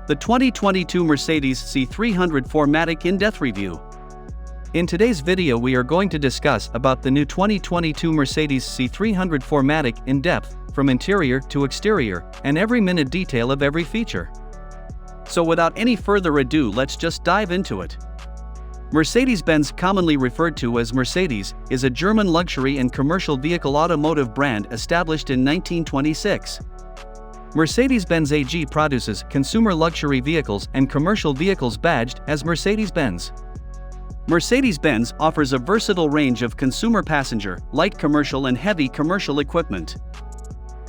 The 2022 Mercedes C300 4Matic in-depth review. In today's video we are going to discuss about the new 2022 Mercedes C300 4Matic in-depth, from interior to exterior, and every minute detail of every feature. So without any further ado, let's just dive into it. Mercedes-Benz, commonly referred to as Mercedes, is a German luxury and commercial vehicle automotive brand established in 1926. Mercedes-Benz AG produces consumer luxury vehicles and commercial vehicles badged as Mercedes-Benz. Mercedes-Benz offers a versatile range of consumer passenger, light commercial and heavy commercial equipment.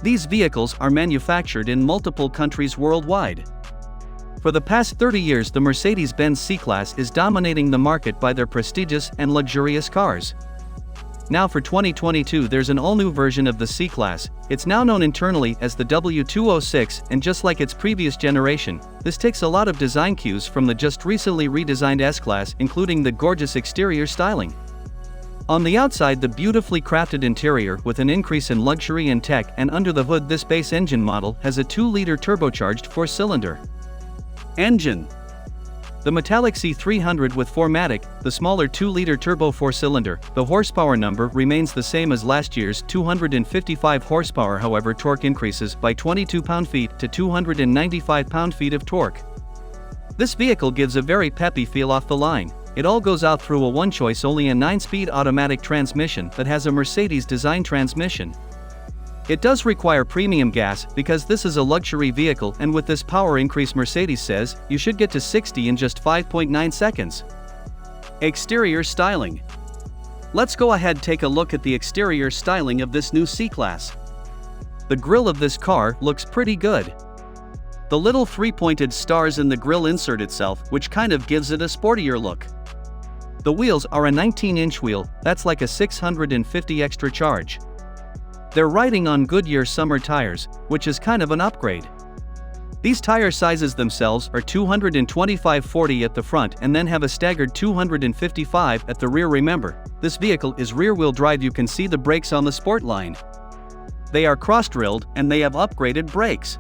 These vehicles are manufactured in multiple countries worldwide. For the past 30 years, the Mercedes-Benz C-Class is dominating the market by their prestigious and luxurious cars. Now for 2022 there's an all-new version of the C-Class. It's now known internally as the W206, and just like its previous generation, this takes a lot of design cues from the just recently redesigned S-Class, including the gorgeous exterior styling. On the outside, the beautifully crafted interior with an increase in luxury and tech, and under the hood this base engine model has a 2-liter turbocharged 4-cylinder engine. The metallic C300 with 4Matic, the smaller 2-liter turbo 4-cylinder, the horsepower number remains the same as last year's 255 horsepower, however torque increases by 22 pound-feet to 295 pound-feet of torque. This vehicle gives a very peppy feel off the line. It all goes out through a one-choice only a 9-speed automatic transmission that has a Mercedes design transmission. It does require premium gas because this is a luxury vehicle, and with this power increase Mercedes says you should get to 60 in just 5.9 seconds. Exterior styling. Let's go ahead take a look at the exterior styling of this new C-Class. The grille of this car looks pretty good. The little 3-pointed stars in the grille insert itself, which kind of gives it a sportier look. The wheels are a 19-inch wheel, that's like a 650 extra charge. They're riding on Goodyear summer tires, which is kind of an upgrade. These tire sizes themselves are 225/40 at the front and then have a staggered 255 at the rear. Remember, this vehicle is rear-wheel drive. You can see the brakes on the sport line. They are cross-drilled and they have upgraded brakes.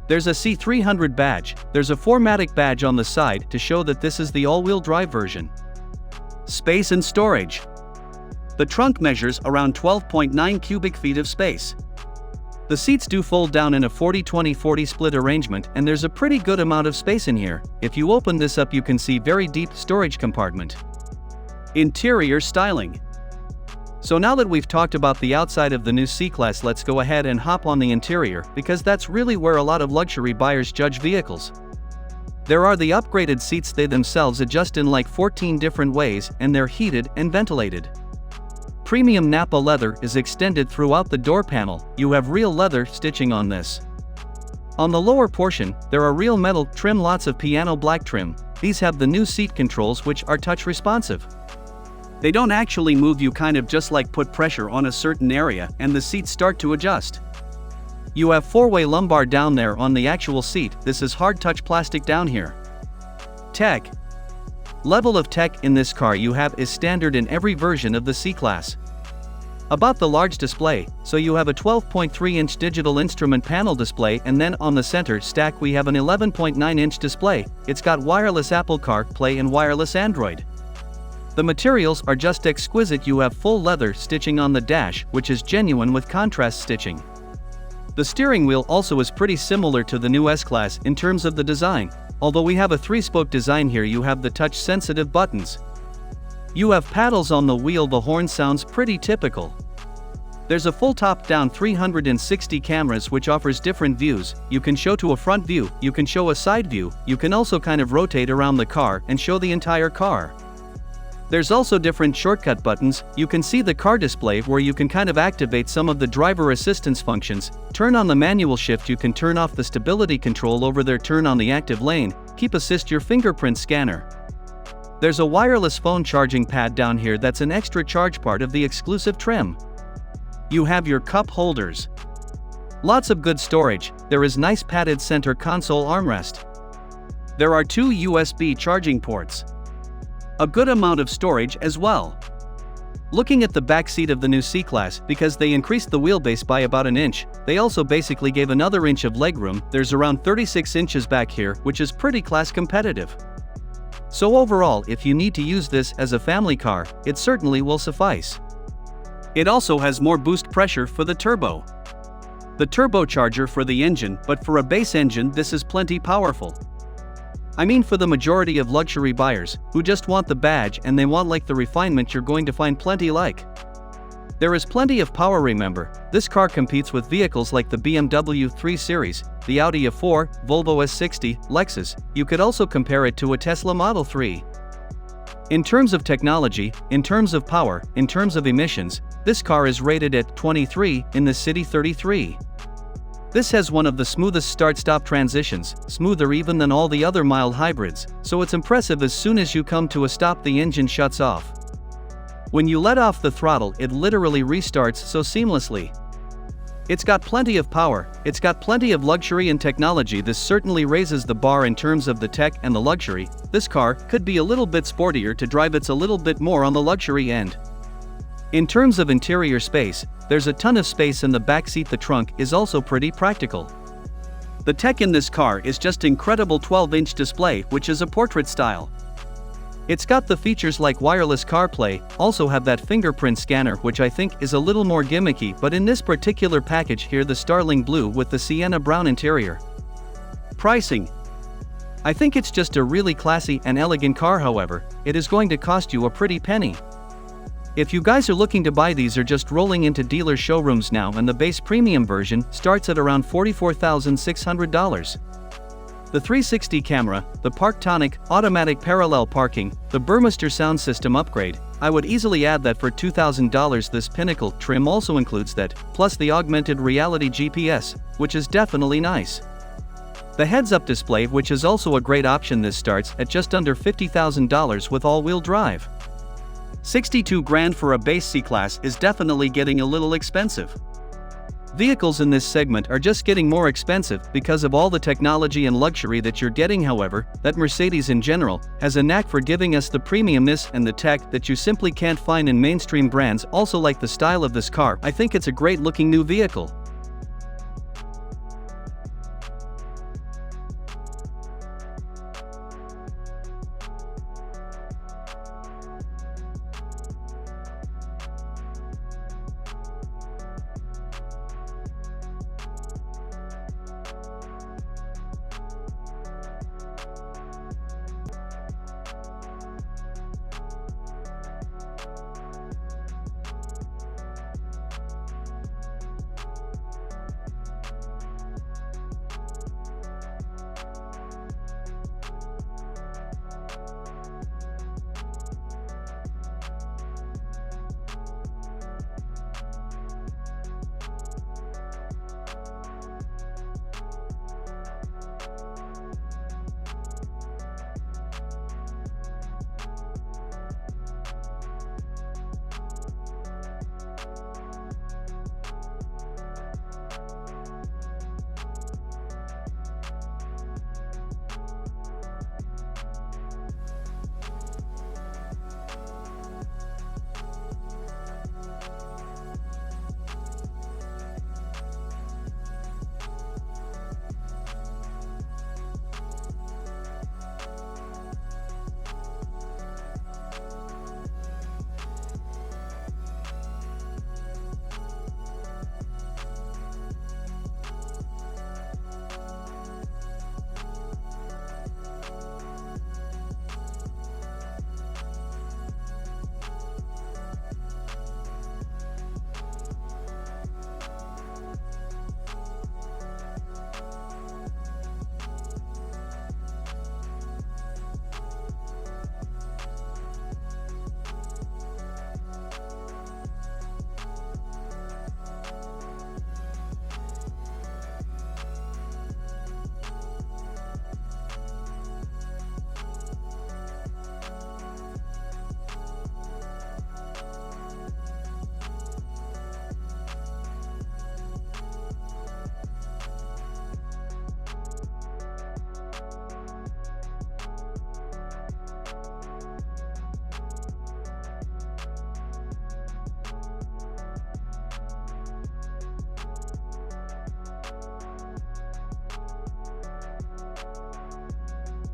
There's a C300 badge. There's a 4Matic badge on the side to show that this is the all-wheel drive version. Space and storage. The trunk measures around 12.9 cubic feet of space. The seats do fold down in a 40-20-40 split arrangement, and there's a pretty good amount of space in here. If you open this up you can see very deep storage compartment. Interior styling. So now that we've talked about the outside of the new C-Class, let's go ahead and hop on the interior, because that's really where a lot of luxury buyers judge vehicles. There are the upgraded seats. They themselves adjust in like 14 different ways, and they're heated and ventilated. Premium Nappa leather is extended throughout the door panel. You have real leather stitching on this. On the lower portion, there are real metal trim, lots of piano black trim. These have the new seat controls, which are touch responsive. They don't actually move, you kind of just like put pressure on a certain area and the seats start to adjust. You have 4-way lumbar down there on the actual seat. This is hard touch plastic down here. Tech. Level of tech in this car you have is standard in every version of the C-Class. About the large display, so you have a 12.3-inch digital instrument panel display, and then on the center stack we have an 11.9-inch display. It's got wireless Apple CarPlay and wireless Android. The materials are just exquisite. You have full leather stitching on the dash, which is genuine with contrast stitching. The steering wheel also is pretty similar to the new S-Class in terms of the design. Although we have a 3-spoke design here, you have the touch-sensitive buttons. You have paddles on the wheel. The horn sounds pretty typical. There's a full top-down 360 cameras which offers different views. You can show to a front view, you can show a side view, you can also kind of rotate around the car and show the entire car. There's also different shortcut buttons. You can see the car display where you can kind of activate some of the driver assistance functions. Turn on the manual shift, you can turn off the stability control over there, turn on the active lane, keep assist your fingerprint scanner. There's a wireless phone charging pad down here that's an extra charge part of the exclusive trim. You have your cup holders. Lots of good storage. There is nice padded center console armrest. There are 2 USB charging ports. A good amount of storage as well. Looking at the back seat of the new C-Class, because they increased the wheelbase by about an inch, they also basically gave another inch of legroom. There's around 36 inches back here, which is pretty class competitive. So overall, if you need to use this as a family car, it certainly will suffice. It also has more boost pressure for the turbo. The turbocharger for the engine, but for a base engine this is plenty powerful. I mean, for the majority of luxury buyers, who just want the badge and they want like the refinement, you're going to find plenty like. There is plenty of power. Remember, this car competes with vehicles like the BMW 3 Series, the Audi A4, Volvo S60, Lexus. You could also compare it to a Tesla Model 3. In terms of technology, in terms of power, in terms of emissions, this car is rated at 23, in the city 33. This has one of the smoothest start-stop transitions, smoother even than all the other mild hybrids, so it's impressive. As soon as you come to a stop, the engine shuts off. When you let off the throttle, it literally restarts so seamlessly. It's got plenty of power, it's got plenty of luxury and technology. This certainly raises the bar in terms of the tech and the luxury. This car could be a little bit sportier to drive, it's a little bit more on the luxury end. In terms of interior space, there's a ton of space in the back seat. The trunk is also pretty practical. The tech in this car is just incredible. 12-inch display, which is a portrait style. It's got the features like wireless CarPlay, also have that fingerprint scanner, which I think is a little more gimmicky, but in this particular package here, the Starling Blue with the Sienna Brown interior. Pricing. I think it's just a really classy and elegant car. However, it is going to cost you a pretty penny. If you guys are looking to buy these, are just rolling into dealer showrooms now, and the base premium version starts at around $44,600. The 360 camera, the Parktonic automatic parallel parking, the Burmester sound system upgrade, I would easily add that for $2,000. This Pinnacle trim also includes that, plus the augmented reality GPS, which is definitely nice. The heads-up display, which is also a great option. This starts at just under $50,000 with all-wheel drive. 62 grand for a base C-Class is definitely getting a little expensive. Vehicles in this segment are just getting more expensive because of all the technology and luxury that you're getting. However, that Mercedes in general has a knack for giving us the premiumness and the tech that you simply can't find in mainstream brands. Also like the style of this car, I think it's a great looking new vehicle.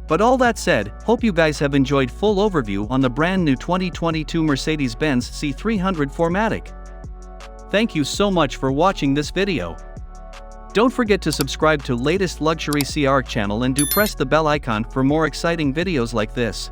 But all that said, hope you guys have enjoyed full overview on the brand new 2022 Mercedes-Benz C300 4Matic. Thank you so much for watching this video. Don't forget to subscribe to latest luxury CR channel and do press the bell icon for more exciting videos like this.